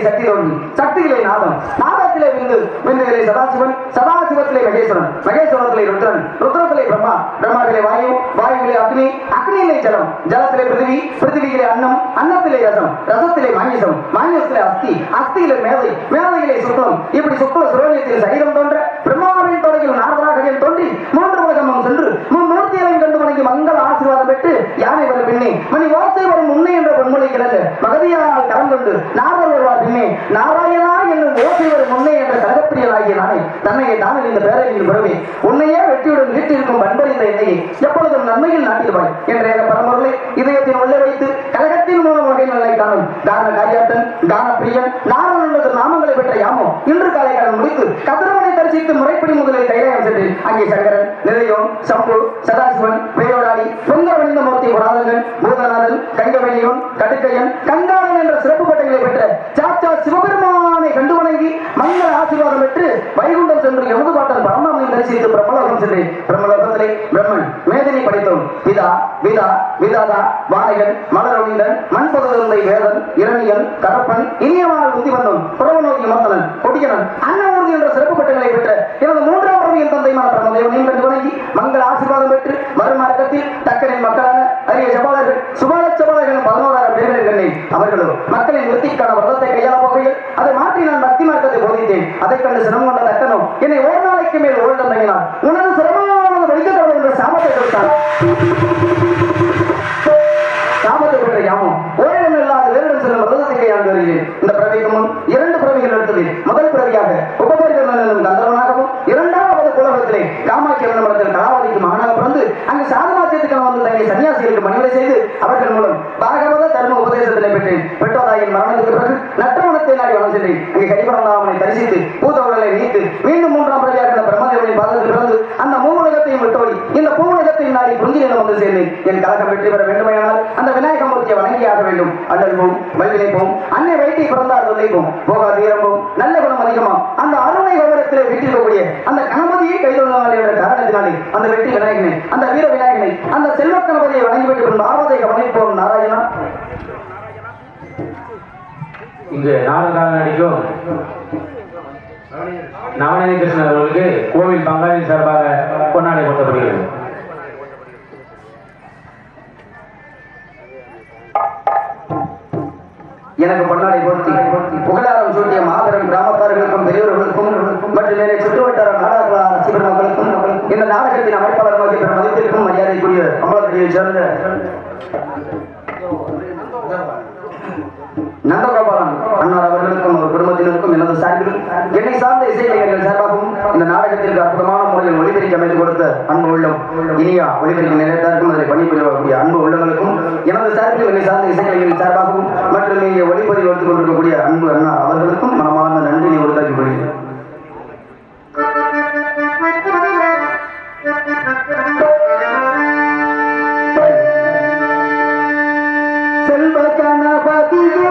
சக்தி தோன்றி, சக்தியிலே நாதம், நாதத்திலே விந்து, விந்துவிலே சதாசிவன், சதாசிவத்திலே மகேஸ்வரன், மகேஸ்வரத்திலே ருத்ரன், ருத்ரத்திலே பிரம்மா, பிரம்மாவிலே வாயு, வாயுவிலே அக்னி, அக்னியிலே ஜலம், ஜலத்திலே பிருத்திவி, பிருத்திவியிலே அன்னம், அன்னத்திலே ரசம், ரசத்திலே மாங்கிசம், மாங்கிசத்திலே அஸ்தி, அஸ்தியிலே மேதை, மேதையிலே சுக்லம். இப்படி சுக்ல சுரோனியத்தில் சரீரம் தோன்ற பிரம்மாவின் தொடங்கில் நாரதராகவே தோன்றி மூன்று உலகமும் சென்று மூர்த்தியலையும் கண்டு வணங்கி மங்கள ஆசீர்வாதம் பெற்று யானை வரும் பின்னே மணி ஓசை வரும் முன்னே என்ற பொன்மொழி கிடந்து மகதியால் கரம் கொண்டு நாரதர் வருவார் பின்னே நாராயணா என்னும் ஓசை வரும் முன்னே என்ற கரகப்பிரியலாகிய நானே தன்னையை தானில் இந்த பேரையில் பிறவே உன்னையே வெற்றியுடன் வீட்டிற்கும் பண்பறிந்த என்னையை எப்பொழுதும் நன்மையில் நாட்டிடுவாய் என்ற பரம்பொருளை இதயத்தின் உள்ளே வைத்து கழகத்தின் மூலம் வகை நல்லை காணும் காரண காரியாட்டன் கான பிரியன் நாரதன் நாமங்களை பெற்ற யாமோ இன்று காலை காலம் முடித்து கதிரவனை தரிசித்து முறைப்படி முதலில் கைலாயம் சென்று அங்கே சங்கரன், நிலையோன், சம்பு, சதாசிவன், பேயோடாடி, பொங்கவணிந்த மூர்த்தி புராதகன், பூதநாதன், கங்கவெளியோன், கடுக்கையன், கங்காளன் என்ற சிறப்பு பட்டங்களை பெற்ற சாச்சா சிவபெருமானை கண்டு வணங்கி மங்கள ஆசீர்வாதம் பெற்று வைகுண்டம் சென்று எமது பாட்டன் பரமாமை தரிசித்து பிரம்மலோகம் சென்று பிரம்மலோகத்திலே பிரம்மன் மேதினை படித்தோம் பிதா விதா விதாதா வானகன் மலரொழிந்தன் மண்பகுதிருந்தை வேதன் இரணியன் கரப்பன் இனியவாள் உந்தி வந்தோம் புறவநோக்கி மத்தனன் கொடியனன் அன்னமூர்த்தி என்ற சிறப்பு பட்டங்களை பெற்ற எனது மூன்றாம் உறவின் தந்தைமான பிரம்மதேவனையும் கண்டு வணங்கி மங்கள ஆசீர்வாதம் பெற்று மறுமார்க்கத்தில் தக்கனின் மக்களான அரிய சபாலர்கள் சுபால சபாலர்கள் 11,000 பேர்களின் கண்ணீர் அவர்களும் மக்களின் விருத்திக்கான விரதத்தை கையாள போகையில் அதை மாற்றி நான் பக்தி மார்க்கத்தை போதித்தேன். அதை கண்டு சிரமம் கொண்ட தக்கனோ என்னை ஒரு நாளைக்கு மேல் ஓழ்ந்த தங்கினான். உனது சிரமமான வலிக்கத்தோடு என்ற சாபத்தை கொடுத்தான். சாபத்தை பெற்ற யாமும் ஓரிடம் இல்லாத வேறிடம் செல்லும் விரதத்தை கையாண்டு வருகிறேன். இந்த பிறவிக்கு முன் 2 பிறவிகள் எடுத்தது. முதல் பிறவியாக உபபரிகரனும் கந்தர்வனாகவும், இரண்டாவது உலகத்திலே காமாட்சி மடத்தில் கலாவதிக்கு மகனாக பிறந்து அங்கு சாதமாத்தியத்துக்கு வந்து தங்கி சன்னியாசிகளுக்கு மணிவிடை செய்து அவர்கள் மூலம் பாகவத தர்ம உபதேசத்தினை பெற்றேன். பெற்றோதாயின் மரணத்துக்கு பிறகு நற்றவனத்தை நாடி வளம் சென்றேன். அங்கே கைபரந்தாமனை தரிசித்து பூதவர்களை நீத்து மீண்டும் 3ஆம் பிறவியாக பிரம்மதேவனின் பாதத்தில் பிறந்து அந்த மூவுலகத்தையும் விட்டோடி இந்த பூவுலகத்தையும் நாடி புரிஞ்சினம் வந்து சேர்ந்தேன். என் கழகம் வெற்றி பெற வேண்டுமையானால் அந்த விநாயகமூர்த்தியை வணங்கியாக வேண்டும். அண்ணல்போம் வல்வினைப்போம் அன்னை வைட்டி பிறந்தார் சொல்லிப்போம் போகா தீரம்போம் நல்ல குணம் அதிகமாம் அந்த அருணை கௌரவத்திலே வீட்டிருக்கக்கூடிய அந்த கணபதியை கைதொழினாலே என்ற காரணத்தினாலே அந்த வெற்றி விநாயகனை அந்த வீர விநாயகனை அந்த செல்வ கணபதியை வணங்கிவிட்டு பின் ஆவதை கவனிப்போம் நாராயணா. இங்கு நாடக நடிக்கும் நவநீத கிருஷ்ணன் அவர்களுக்கு கோவில் பங்காளி சார்பாக பொன்னாடை போட்டப்படுகிறது. எனக்கு பொன்னாடை போர்த்தி புகழாரம் சூட்டிய மாபெரும் கிராமத்தார்களுக்கும் பெரியவர்களுக்கும் மற்றும் மேலே சுற்றுவட்டார நாடக ரசிகர் மக்களுக்கும் இந்த நாடகத்தின் அமைப்பாளர் நோக்கி மதிப்பிற்கும் மரியாதைக்குரிய அமலக்கடியை சேர்ந்த நந்தகோபாலன் அன்னார் அவர்களுக்கும் அவர் குடும்பத்தினருக்கும் எனது சார்பிலும் என்னை சார்ந்த இசைக்கலைஞர்கள் சார்பாகவும் இந்த நாடகத்திற்கு அற்புதமான முறையில் ஒளிபெருக்கி அமைத்து கொடுத்த அன்பு உள்ளம் இனியா ஒளிபெருக்கி நிலையத்தாருக்கும் அதில் பணிபுரியக்கூடிய அன்பு உள்ளங்களுக்கும் எனது சார்பில் என்னை சார்ந்த இசைக்கலைஞர்கள் சார்பாகவும் மற்றும் இங்கே ஒளிப்பதிவு எடுத்துக் கொண்டிருக்கக்கூடிய அன்பு அண்ணா அவர்களுக்கும் மனமார்ந்த நன்றியை உருவாக்கி கொள்கிறேன். செல்வ கணபதியே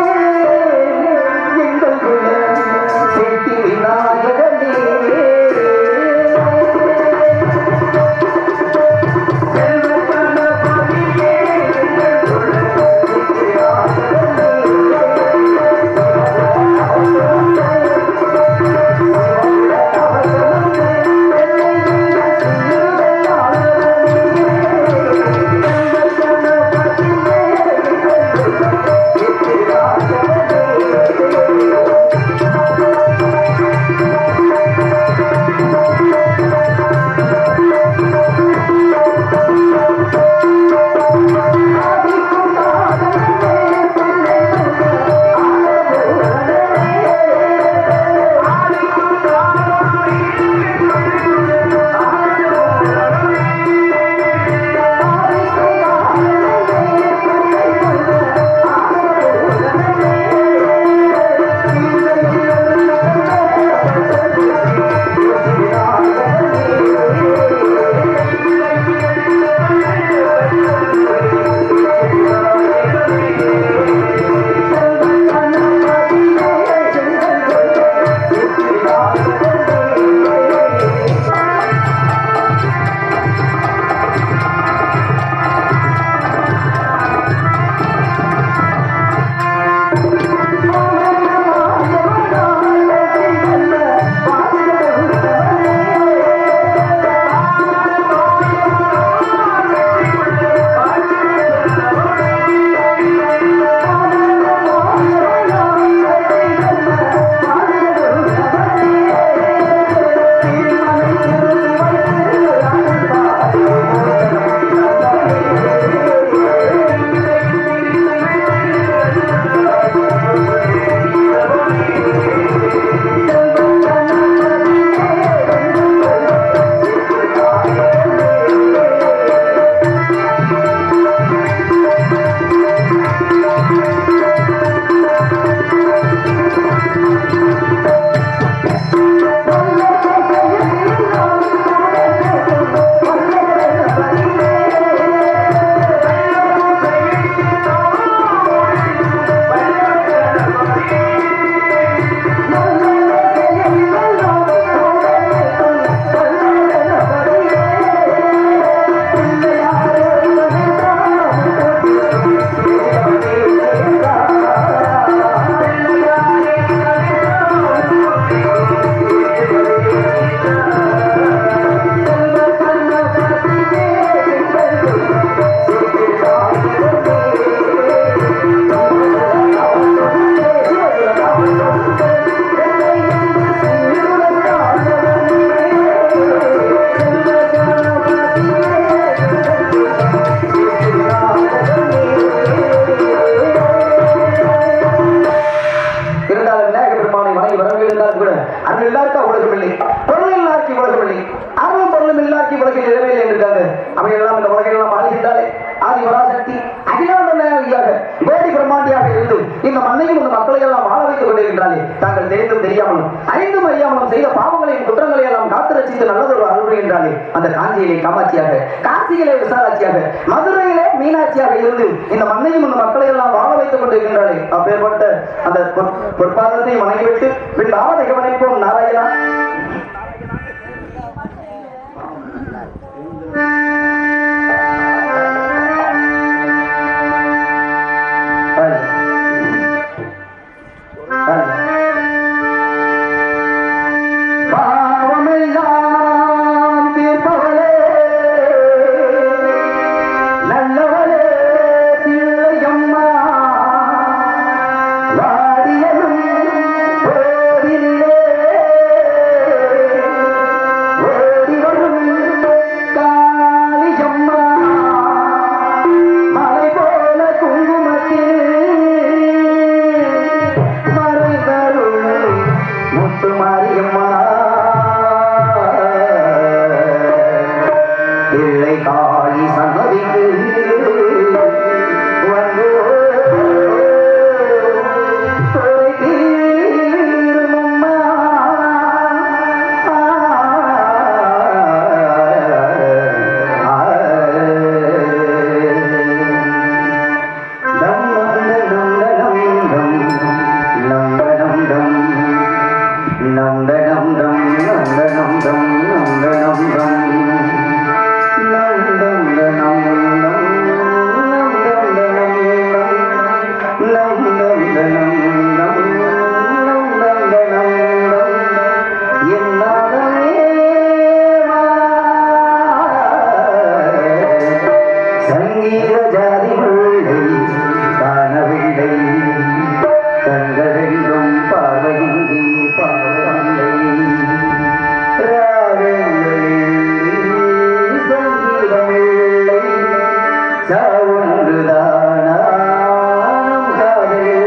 இந்த மண்ணையும் இந்த மக்களை எல்லாம் வாழ வைத்துக் கொண்டிருக்கின்றாலே தாங்கள் தெரிந்தும் தெரியாமலும் அறிந்தும் அறியாமலும் செய்த பாவங்களையும் குற்றங்களை எல்லாம் காத்து ரசித்து நல்லதொரு அருள்கின்றாலே அந்த காஞ்சியிலே காமாட்சியாக, காசியிலே விசாலாட்சியாக, மதுரையிலே மீனாட்சியாக இருந்து இந்த மண்ணையும் இந்த மக்களை எல்லாம் வாழ வைத்துக் கொண்டிருக்கின்றாலே அப்பேற்பட்ட அந்த பொற்பாதத்தை வணங்கிவிட்டு பின் ஆவதை கவனிப்போம். நாராயணா ஒன்றுதானா காதல்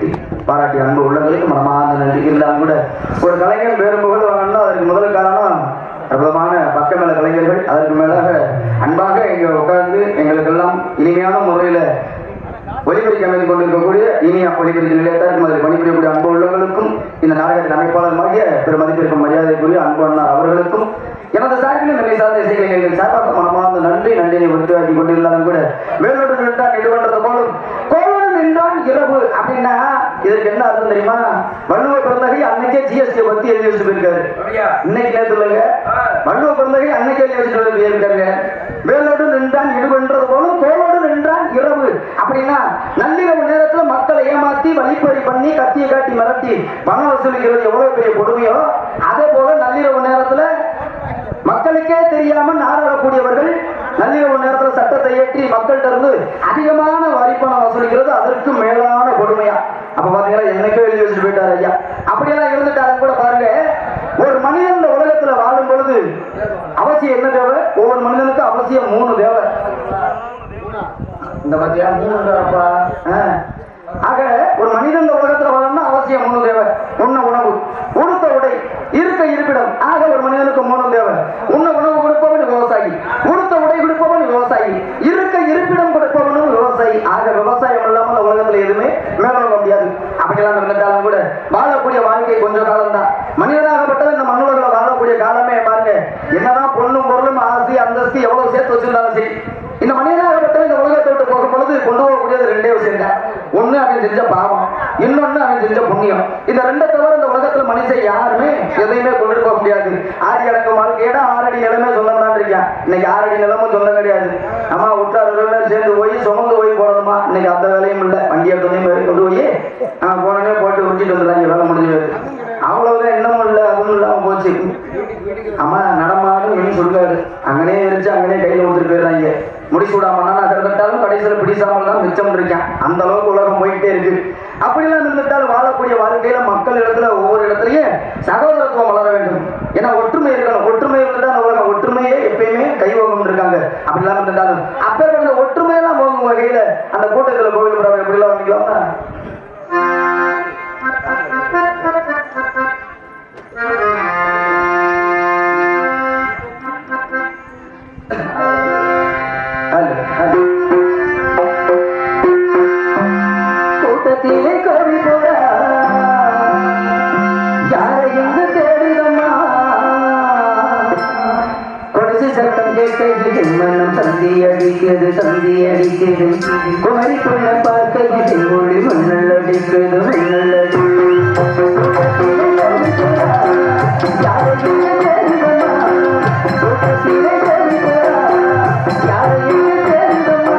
கைதட்டி பாராட்டிய அன்பு உள்ளங்களுக்கு மனமார்ந்த நன்றி. இருந்தாலும் கூட ஒரு கலைஞர் பேரும் புகழ் வாங்கணும்னா அதற்கு முதல் காரணம் பிரபலமான பக்கமேல கலைஞர்கள். அதற்கு மேலாக அன்பாக இங்கே உட்கார்ந்து எங்களுக்கெல்லாம் இனிமையான முறையில் ஒலிபெருக்கி அமைந்து கொண்டிருக்கக்கூடிய இனிய ஒலிபெருக்கி நிலையத்தாருக்கும் அதில் பணிபுரியக்கூடிய அன்பு உள்ளவர்களுக்கும் இந்த நாடகத்தின் அமைப்பாளருமாகிய பெரும் மதிப்பிற்கும் மரியாதைக்குரிய அன்பு அண்ணா அவர்களுக்கும் எனது சார்பிலும் என்னை சார்ந்த இசைக்கலைஞர்கள் சார்பாக மனமார்ந்த நன்றியை உறுதியாக்கி கொண்டிருந்தாலும் கூட வேலோடு நின்றான் இது பண்றது போலும் கோலோடு நின்றான் இரவு அப்படின்னா இதற்கு என்ன அர்த்தம் தெரியுமா? வள்ளுவ பிறந்தகை அன்னைக்கே ஜிஎஸ்டி பத்தி எழுதி வச்சுட்டு போயிருக்காரு. இன்னைக்கு நேரத்துலங்க வள்ளுவ பிறந்தகை அன்னைக்கே எழுதி வச்சுட்டு போயிருக்காங்க. வேலோடு நின்றான் இடுபண்றது போலும் கோலோடு நின்றான் இரவு அப்படின்னா நள்ளிரவு நேரத்துல மக்களை ஏமாத்தி வழிப்பறி பண்ணி கத்தியை காட்டி மிரட்டி பணம் வசூலிக்கிறது எவ்வளவு பெரிய கொடுமையோ அதே போல நள்ளிரவு நேரத்துல மக்களுக்கே தெரியாம நாடாடக்கூடியவர்கள் நள்ளிரவு நேரத்தில் சட்டத்தை ஏற்றி மக்கள்கிட்ட இருந்து அதிகமான வரிப்பணம் வசூலிக்கிறது அதற்கு மேலான கொடுமையா. அப்ப பாத்தீங்கன்னா என்னைக்கோ எழுதி வச்சுட்டு போயிட்டாரு ஐயா. அப்படியெல்லாம் இருந்துட்டாலும் கூட பாருங்க, ஒரு மனிதன் இந்த உலகத்துல வாழும் பொழுது அவசியம் என்ன தேவை? ஒவ்வொரு மனிதனுக்கும் அவசியம் 3 தேவை. இந்த பத்தியா 3 தேவைப்பா. ஆக ஒரு மனிதன் இந்த உலகத்துல வாழணும்னா அவசியம் 3 தேவை. உண்ண உணவு, உடுத்த உடை, இருக்க இருப்பிடம். ஆக ஒரு மனிதனுக்கு 3 தேவை. உண்ண உணவு கொடுப்பவன் விவசாயி, உடுத்த உடை கொடுப்பவன் விவசாயி, இருக்க இருப்பிடம் கொடுப்பவனும் விவசாயி. ஆக விவசாயம் இல்லாமல் உலகத்துல எதுவுமே மேலோங்க முடியாது. அப்படியெல்லாம் இருந்துட்டாலும் கூட வாழக்கூடிய வாழ்க்கை கொஞ்சம் காலம் தான். மனிதனாகப்பட்டது இந்த மண்ணுலகில் வாழக்கூடிய காலமே பாருங்க, என்னதான் பொண்ணும் பொருளும் ஆசை அந்தஸ்து எவ்வளவு சேர்த்து வச்சிருந்தாலும் சரி, இந்த மனிதனாகப்பட்டது இந்த உலகத்தை விட்டு போகும் பொழுது கொண்டு போகக்கூடியது 2 விஷயம் தான். ஒண்ணு அவன் செஞ்ச பாவம், இன்னொன்னு அவன் செஞ்ச புண்ணியம். இந்த 2 தவிர இந்த உலகத்துல மனுஷன் யாருமே எதையுமே கொண்டு போக முடியாது. ஆடி அடக்கம் வாழ்க்கையிட 6 அடி நிலமே சொல்லலாம் இருக்கான். இன்னைக்கு 6 அடி நிலமும் சொல்ல கிடையாது. அம்மா உற்றார் சேர்ந்து போய் சுமந்து போய் போடணுமா? இன்னைக்கு அந்த வேலையும் இல்லை. வண்டி எடுத்து கொண்டு போய் போனே போட்டு விட்டுட்டு வந்துடுறாங்க. வேலை முடிஞ்சு அவ்வளவுதான். இன்னமும் இல்லை, அதுவும் இல்லாம போச்சு. அம்மா நடமாடும் சொல்றாரு. அங்கனே இருந்துச்சு, அங்கனே கையில கொடுத்துட்டு போயிடுறாங்க. முடிசூடாமன்னா கட்டாலும் கடைசியில் பிடிசாமல் தான் மிச்சம் இருக்கான். அந்த அளவுக்கு உலகம் போயிட்டே இருக்கு. அப்படிலாம் இருந்துட்டால் வாழக்கூடிய வாழ்க்கையில மக்கள் இடத்துல ஒவ்வொரு இடத்துலயும் சகோதரத்துவம் வளர வேண்டும். ஏன்னா ஒற்றுமை இருக்கணும். ஒற்றுமை இருந்துட்டா உலகம் ஒற்றுமையே எப்பயுமே கைவோகம் இருக்காங்க. அப்படிலாம் இருந்துட்டாலும் அப்ப ஒற்றுமையெல்லாம் போகும் வகையில அந்த கூட்டத்துல கோவில் புறாவை எப்படிலாம் பண்ணிக்கலாம்னா கூட்டத்திலே கோவி போற யாரை எங்கு தேடுதம்மா கொடிசு சட்டம் கேட்கிறது மனம் தந்தி அடிக்கிறது குமரிக்குள்ள பார்க்கிறது மொழி மண்ணல் அடிக்கிறது மண்ணல் யாரை எங்கு தேடுதம்மா கூட்டத்திலே கோவி போற யாரை எங்கு தேடுதம்மா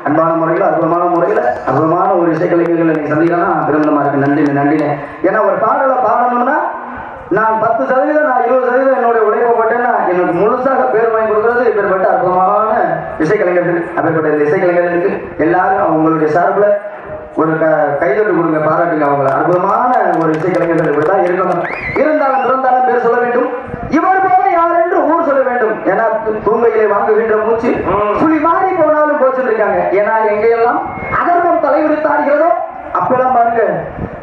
அன்பான முறையில் அற்புதமான ஒரு இசைக்கலைஞர்களை நீ சந்திக்கலாம் பெருமிதமா இருக்கு. நன்றினே. ஏன்னா ஒரு பாடலை பாடணும்னா நான் 10%, நான் 20% என்னுடைய உழைப்பை போட்டேன்னா எனக்கு முழுசாக பேர் வாங்கி கொடுக்கறது இப்பேற்பட்ட அற்புதமான இசைக்கலைஞர்கள். அப்பேற்பட்ட இந்த இசைக்கலைஞர்களுக்கு எல்லாரும் அவங்களுடைய சார்பில் ஒரு கைதொட்டு கொடுங்க, பாராட்டுங்க. அவங்கள அற்புதமான ஒரு இசைக்கலைஞர்கள் இப்படிதான் இருக்கணும். இருந்தாலும் பேர் சொல்ல வேண்டும். இவர் போல யார் என்று ஊர் சொல்ல வேண்டும். ஏன்னா தூங்கையிலே வாங்குகின்ற மூச்சு புலி மாறி போனாலும் போச்சுன்னு இருக்காங்க. ஏன்னா எங்கெல்லாம் அதர்மம் தலைவிரித்தாடுகிறதோ அப்பெல்லாம் பாருங்க,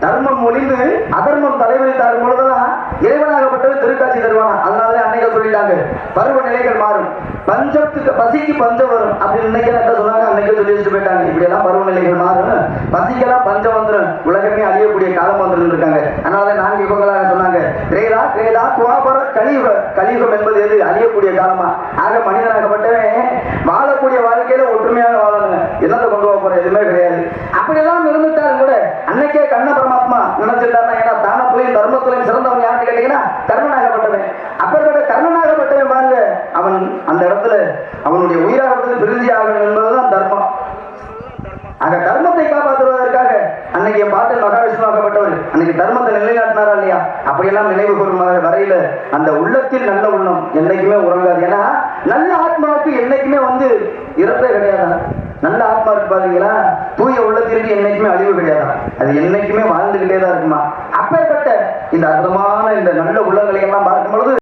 தர்மம் ஒளிந்து அதர்மம் தலைவரித்தாடும் பொழுதுதான் இறைவனாகப்பட்டது திருக்காட்சி தருவானா. அதனால அன்னைக்கு சொல்லிட்டாங்க, பருவ நிலைகள் மாறும், பஞ்சத்துக்கு பசிக்கு பஞ்சம் வரும் அப்படின்னு இன்னைக்கு என்ன சொன்னாங்க, அன்னைக்கு சொல்லி வச்சுட்டு போயிட்டாங்க. இப்படி எல்லாம் பருவநிலைகள் மாறும், பசிக்கெல்லாம் பஞ்சம் வந்துடும், உலகமே அழியக்கூடிய காலம் வந்துட்டு இருக்காங்க. அதனால 4 யுகங்களாக சொன்னாங்க, கிரேதா துவாபர கலியுகம் என்பது எது? அழியக்கூடிய காலமா. ஆக மனிதனாகப்பட்டவன் வாழக்கூடிய வாழ்க்கையில ஒற்றுமையாக வாழணும். என்னத்தை கொண்டு போற எதுவுமே கிடையாது. அப்படியெல்லாம் இருந்துட்டாலும் கூட அன்னைக்கே கண்ண பரமாத்மா நினைச்சிட்டாருன்னா, ஏன்னா தானத்திலையும் தர்மத்திலையும் சிறந்தவன் யாருன்னு கேட்டீங்கன்னா கர்ணனாகப்பட்டவன். அப்பேற்பட்ட கர்ணனாகப்பட்டவன் பாருங்க, அவன் அந்த இடத்துல அவனுடைய உயிராகப்பட்டது பிரிஞ்சி ஆகணும் என்பதுதான் தர்மம். ஆக தர்மத்தை காப்பாற்றுவதற்காக அன்னைக்கு பாட்டில் மகாவிஷ்ணுவாகப்பட்டவர் அன்னைக்கு தர்மத்தை நிலைநாட்டினாரா இல்லையா? அப்படியெல்லாம் நினைவு கூறும் வரையில அந்த உள்ளத்தில் நல்ல உள்ளம் என்னைக்குமே உறங்காது. ஏன்னா நல்ல ஆத்மாவுக்கு என்னைக்குமே இறப்பே கிடையாதா? நல்ல ஆத்மா இருக்கு பாத்தீங்களா, தூய உள்ளத்திற்கு என்னைக்குமே அழிவு கிடையாதா? அது என்னைக்குமே வாழ்ந்துகிட்டே தான் இருக்குமா. அப்பேற்பட்ட இந்த அற்புதமான இந்த நல்ல உள்ளங்களை எல்லாம் பார்க்கும் பொழுது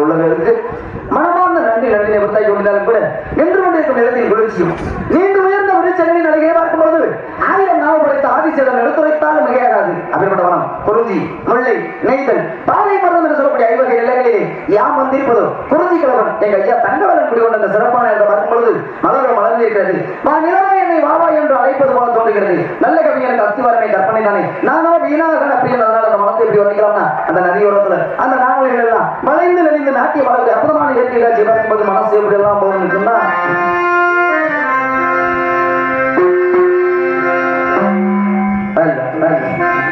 உள்ளவர்களுக்கு மனமார்ந்த நன்றி நன்றினை புத்தாக்கி கொண்டாலும் கூட நின்று கொண்டிருக்கும் நேரத்தில் குளிர்ச்சியும் நீண்டு உயர்ந்த விருச்சங்களின் அழகே பார்க்கும்போது 1000 நாவ படைத்த ஆதிசேடன் எடுத்துரைத்தாலும் மிகையாகாது. அப்படிப்பட்ட வனம் குறிஞ்சி, முல்லை, நெய்தல், பாலை மரம் என்று சொல்லக்கூடிய 5 வகை நிலங்களிலே யாம் வந்திருப்பதோ குறிஞ்சி கிழவன் எங்க ஐயா தங்கவலன் குடிகொண்ட அந்த சிறப்பான இடத்தை பார்க்கும்பொழுது மலர்கள் மலர்ந்திருக்கிறது. நிலவை என்னை வாவா என்று அழைப்பது போல தோன்றுகிறது. நல்ல கவிஞனுக்கு அஸ்திவாரமே கற்பனை தானே. நானோ வீணாக அப்படின்னு அதனால அந்த மனத்தை எப்படி வர்ணிக்கலாம்னா அந்த நதியோரத்துல அந்த நாவல்கள் எல்லாம் மலைந்து நெளிந்து நாட்டிய மலர்கள் அற்புதமான இயற்கை காட்சி பார்க்கும்போது மனசு எப்படி எல்லாம் போகணும்னு சொன்னா Thank you.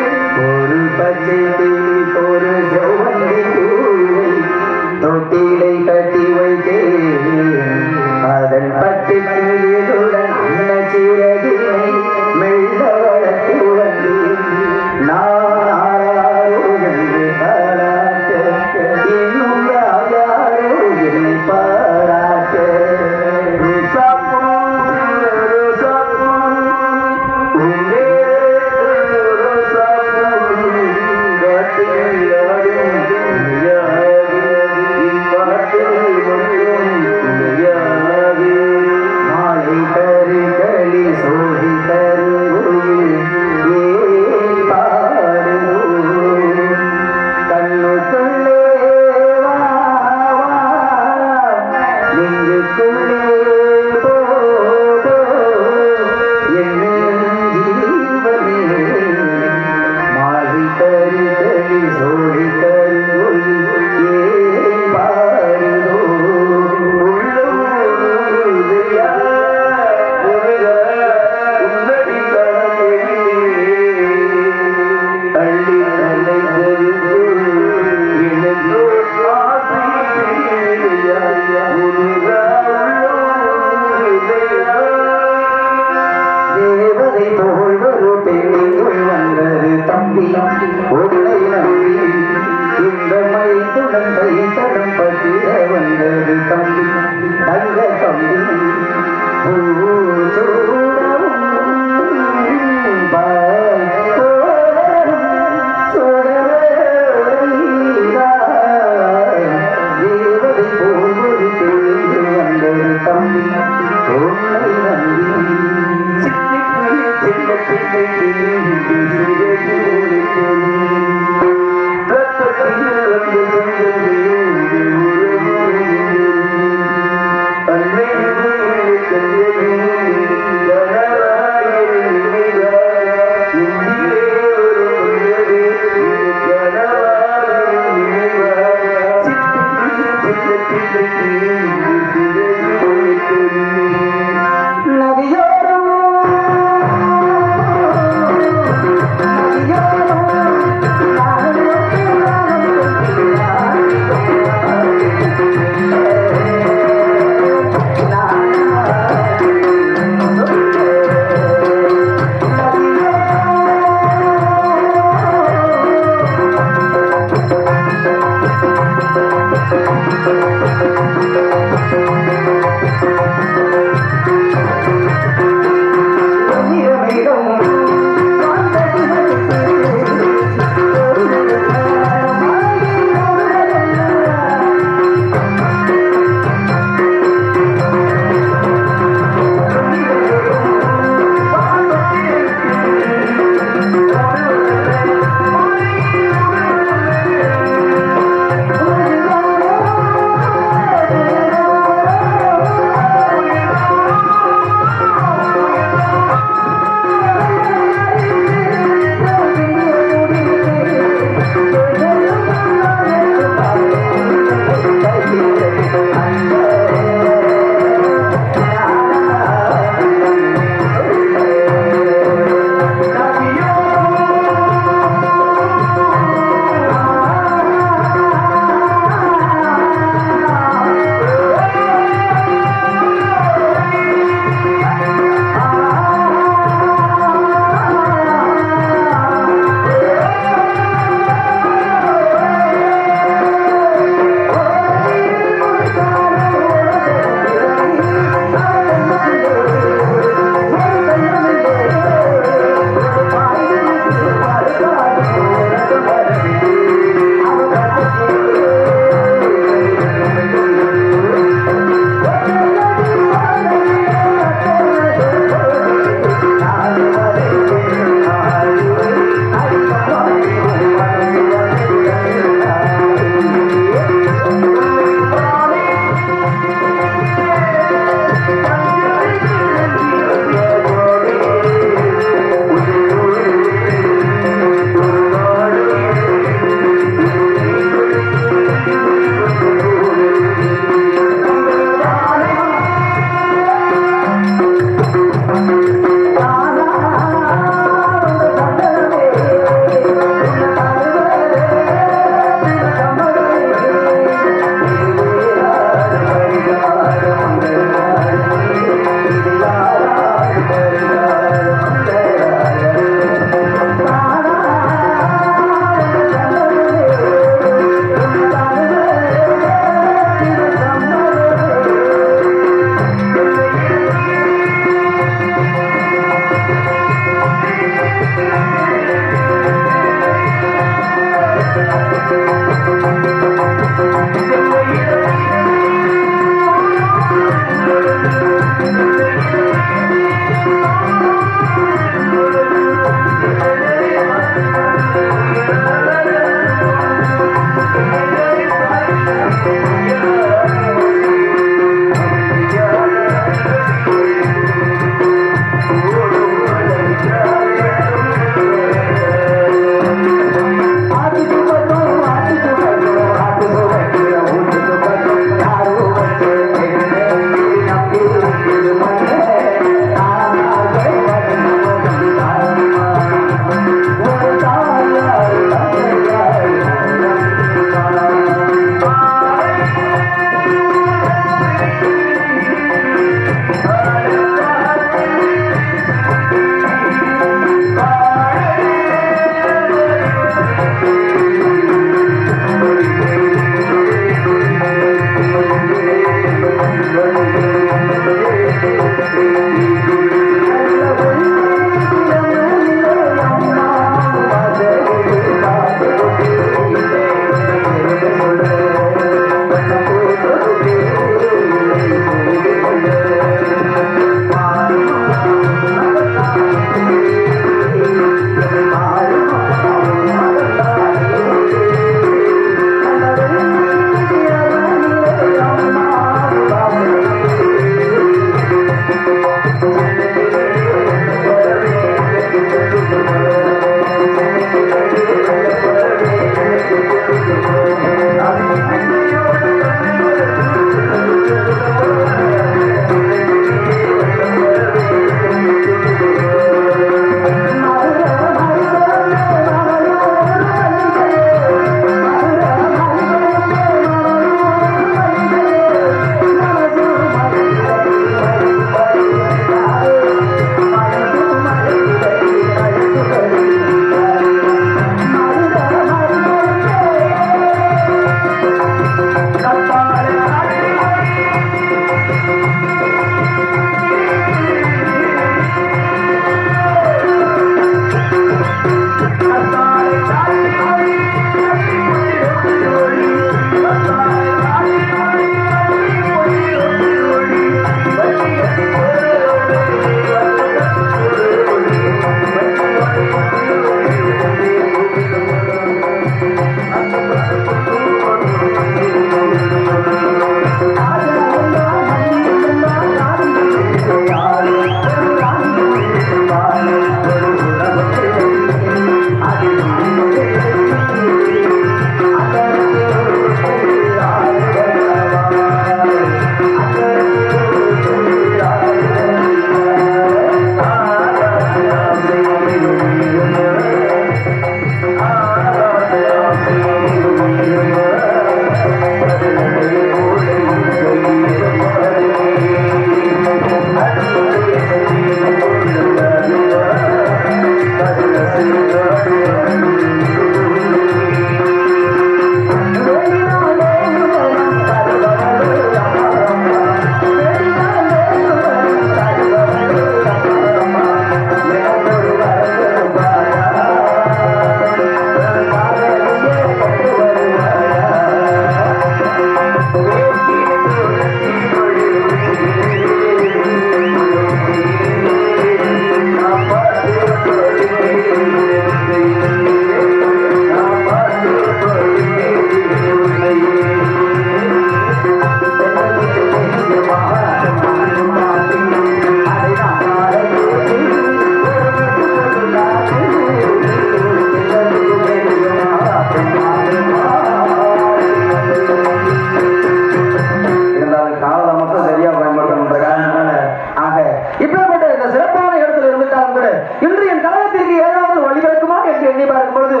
அந்த சிறப்பான இடத்துல இருந்துட்டாலும் கூட இன்று என் கழகத்திற்கு ஏதாவது வழிவகுக்குமா என்று எண்ணி பார்க்கும் பொழுது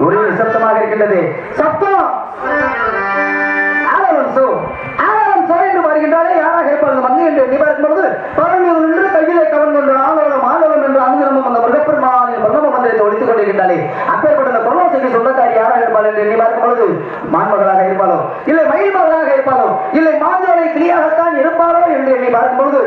ஒரே நிசப்தமாக இருக்கின்றது. சப்தம் என்று வருகின்றாலே யாராக இருப்பது மங்கை என்று எண்ணி பார்க்கும் பொழுது பரந்து நின்று கையிலே கவன் கொண்டு ஆலோலம் ஆலோலம் என்று அனுதினமும் அந்த மிருகப்பெருமானின் பிரதம மந்திரத்தை ஒழித்துக் கொண்டிருக்கின்றாலே அப்பேற்பட்ட அந்த பொருளாசைக்கு சொந்தக்காரி யாராக இருப்பாள் என்று எண்ணி பார்க்கும் பொழுது மான்மகளாக இருப்பாளோ இல்லை மயில் மகளாக இருப்பாளோ இல்லை மாஞ்சோலை கிளியாகத்தான் இருப்பாளோ என்று எண்ணி பார்க்கும் பொழுது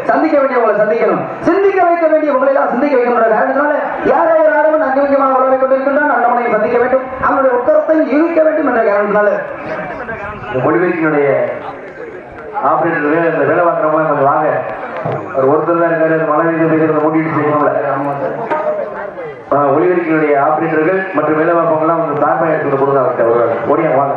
சந்திக்க வேண்டியவங்களை சந்திக்கணும், சிந்திக்க வைக்க வேண்டிய உங்களை எல்லாம் சிந்திக்க வைக்கின்ற காரணத்தினால யாரோ ஒரு ஆடவன் அங்குமிக்கமாக உறவை கொண்டிருக்கின்றான், அண்ணவனை சந்திக்க வேண்டும், அவனுடைய உத்தரத்தை யூகிக்க வேண்டும் என்ற காரணத்தினால முடிவெற்றினுடைய ஆபரேட்டர் வேலை பார்க்குறவங்க கொஞ்சம் வாங்க. ஒருத்தர் தான் இருக்காரு, மழை பெய்து மூடிட்டு செய்யணும்ல. ஒளிவரிக்கையுடைய ஆபரேட்டர்கள் மற்றும் வேலைவாய்ப்பவங்களாம் வந்து சார்பாக எடுத்து கொடுங்க அவர்கிட்ட வருவாங்க. ஓடியா வாங்க.